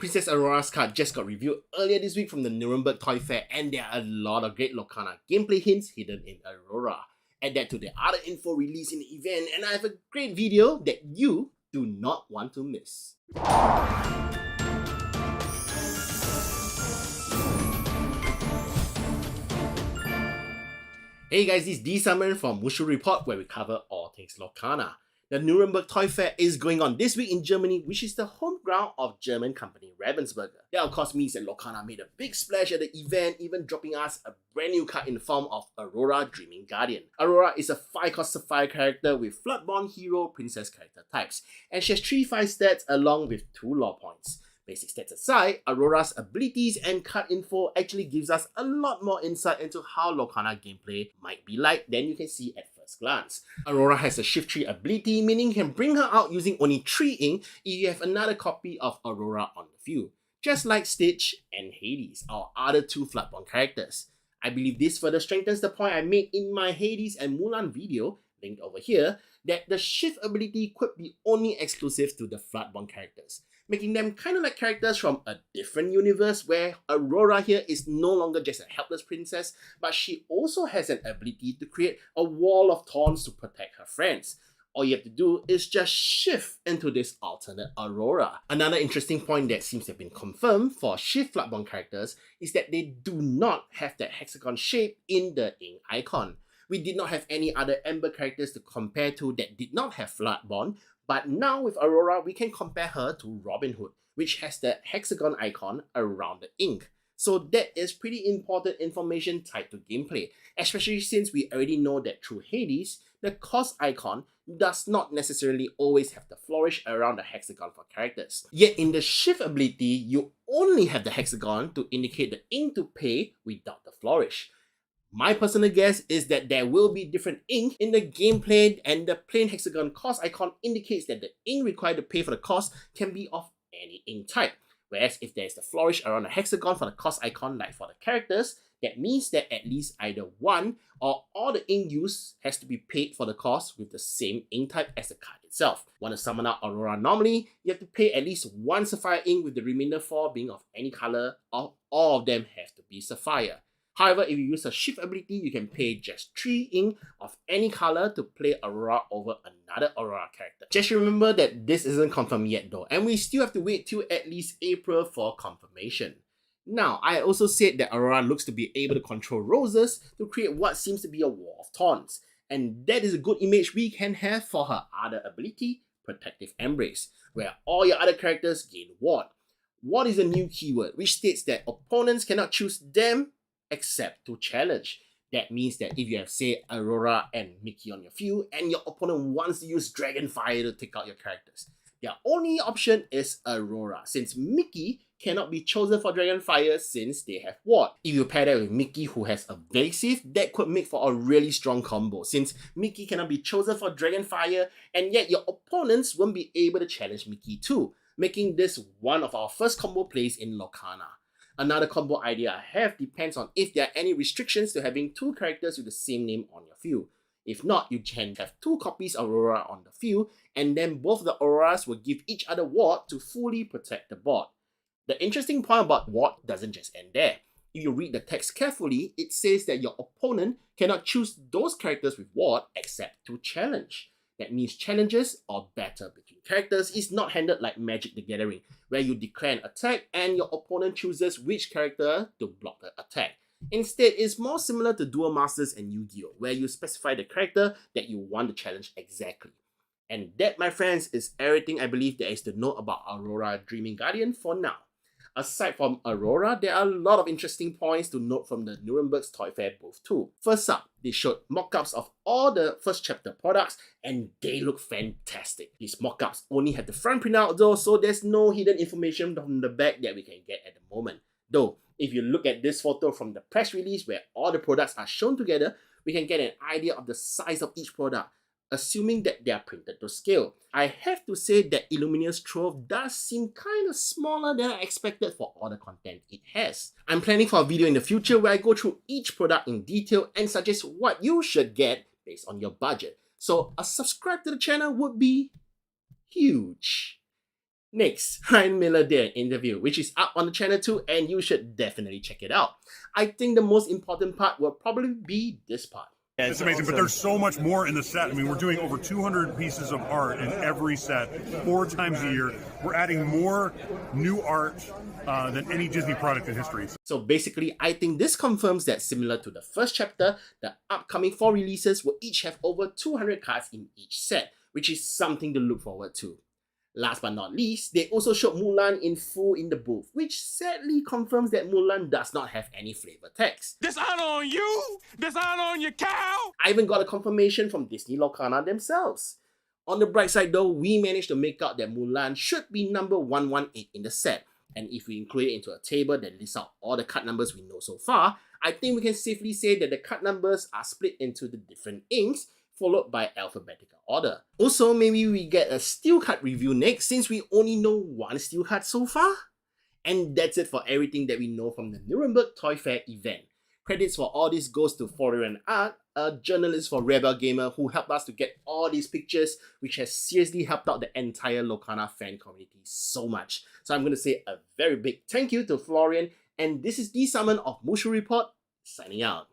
Princess Aurora's card just got revealed earlier this week from the Nuremberg Toy Fair, and there are a lot of great Lorcana gameplay hints hidden in Aurora. Add that to the other info released in the event, and I have a great video that you do not want to miss. Hey guys, this is D-Summer from Mushu Report, where we cover all things Lorcana. The Nuremberg Toy Fair is going on this week in Germany, which is the home ground of German company Ravensburger. That of course means that Lorcana made a big splash at the event, even dropping us a brand new card in the form of Aurora Dreaming Guardian. Aurora is a 5-cost Sapphire character with Floodborn hero princess character types, and she has 3 5 stats along with 2 lore points. Basic stats aside, Aurora's abilities and card info actually gives us a lot more insight into how Lorcana gameplay might be like than you can see at first glance. Aurora has a Shift Tree ability, meaning you can bring her out using only 3 ink if you have another copy of Aurora on the field, just like Stitch and Hades, our other 2 Floodborn characters. I believe this further strengthens the point I made in my Hades and Mulan video, linked over here, that the Shift ability could be only exclusive to the Floodborn characters, making them kind of like characters from a different universe where Aurora here is no longer just a helpless princess, but she also has an ability to create a wall of thorns to protect her friends. All you have to do is just shift into this alternate Aurora. Another interesting point that seems to have been confirmed for Shift Floodborn characters is that they do not have that hexagon shape in the ink icon. We did not have any other Ember characters to compare to that did not have Floodborn, but now with Aurora, we can compare her to Robin Hood, which has the hexagon icon around the ink. So that is pretty important information tied to gameplay, especially since we already know that through Hades, the cost icon does not necessarily always have the flourish around the hexagon for characters. Yet in the Shift ability, you only have the hexagon to indicate the ink to pay without the flourish. My personal guess is that there will be different ink in the gameplay, and the plain hexagon cost icon indicates that the ink required to pay for the cost can be of any ink type. Whereas if there is the flourish around the hexagon for the cost icon like for the characters, that means that at least either one or all the ink used has to be paid for the cost with the same ink type as the card itself. Want to summon out Aurora normally, you have to pay at least 1 Sapphire ink, with the remainder 4 being of any color, or all of them have to be Sapphire. However, if you use a Shift ability, you can pay just 3 ink of any color to play Aurora over another Aurora character. Just remember that this isn't confirmed yet though, and we still have to wait till at least April for confirmation. Now, I also said that Aurora looks to be able to control roses to create what seems to be a wall of thorns, and that is a good image we can have for her other ability, Protective Embrace, where all your other characters gain ward. Ward is a new keyword which states that opponents cannot choose them except to challenge. That means that if you have, say, Aurora and Mickey on your field and your opponent wants to use Dragonfire to take out your characters, their only option is Aurora, since Mickey cannot be chosen for Dragonfire since they have ward. If you pair that with Mickey who has Evasive, that could make for a really strong combo, since Mickey cannot be chosen for Dragonfire and yet your opponents won't be able to challenge Mickey too, making this one of our first combo plays in Lorcana. Another combo idea I have depends on if there are any restrictions to having 2 characters with the same name on your field. If not, you can have 2 copies of Aurora on the field, and then both the Auroras will give each other ward to fully protect the board. The interesting point about ward doesn't just end there. If you read the text carefully, it says that your opponent cannot choose those characters with ward except to challenge. That means challenges or battle between characters is not handled like Magic the Gathering, where you declare an attack and your opponent chooses which character to block the attack. Instead, it's more similar to Duel Masters and Yu-Gi-Oh!, where you specify the character that you want to challenge exactly. And that, my friends, is everything I believe there is to know about Aurora Dreaming Guardian for now. Aside from Aurora, there are a lot of interesting points to note from the Nuremberg Toy Fair booth too. First up, they showed mock-ups of all the first chapter products and they look fantastic. These mock-ups only have the front print out though, so there's no hidden information from the back that we can get at the moment. Though, if you look at this photo from the press release where all the products are shown together, we can get an idea of the size of each product, assuming that they are printed to scale. I have to say that Illumina's Trove does seem kind of smaller than I expected for all the content it has. I'm planning for a video in the future where I go through each product in detail and suggest what you should get based on your budget. So a subscribe to the channel would be huge. Next, Ryan Miller did an interview, which is up on the channel too, and you should definitely check it out. I think the most important part will probably be this part. Yeah, it's amazing, but there's so much more in the set. I mean, we're doing over 200 pieces of art in every set, 4 times a year. We're adding more new art than any Disney product in history. So basically, I think this confirms that similar to the first chapter, the upcoming 4 releases will each have over 200 cards in each set, which is something to look forward to. Last but not least, they also showed Mulan in full in the booth, which sadly confirms that Mulan does not have any flavor text. Dishonor on you! Dishonor on your cow! I even got a confirmation from Disney Lorcana themselves. On the bright side though, we managed to make out that Mulan should be number 118 in the set, and if we include it into a table that lists out all the card numbers we know so far, I think we can safely say that the card numbers are split into the different inks, followed by alphabetical order. Also, maybe we get a steel card review next since we only know 1 steel card so far. And that's it for everything that we know from the Nuremberg Toy Fair event. Credits for all this goes to Florian Art, a journalist for Rebel Gamer who helped us to get all these pictures, which has seriously helped out the entire Lorcana fan community so much. So I'm going to say a very big thank you to Florian, and this is the summon of Mushu Report, signing out.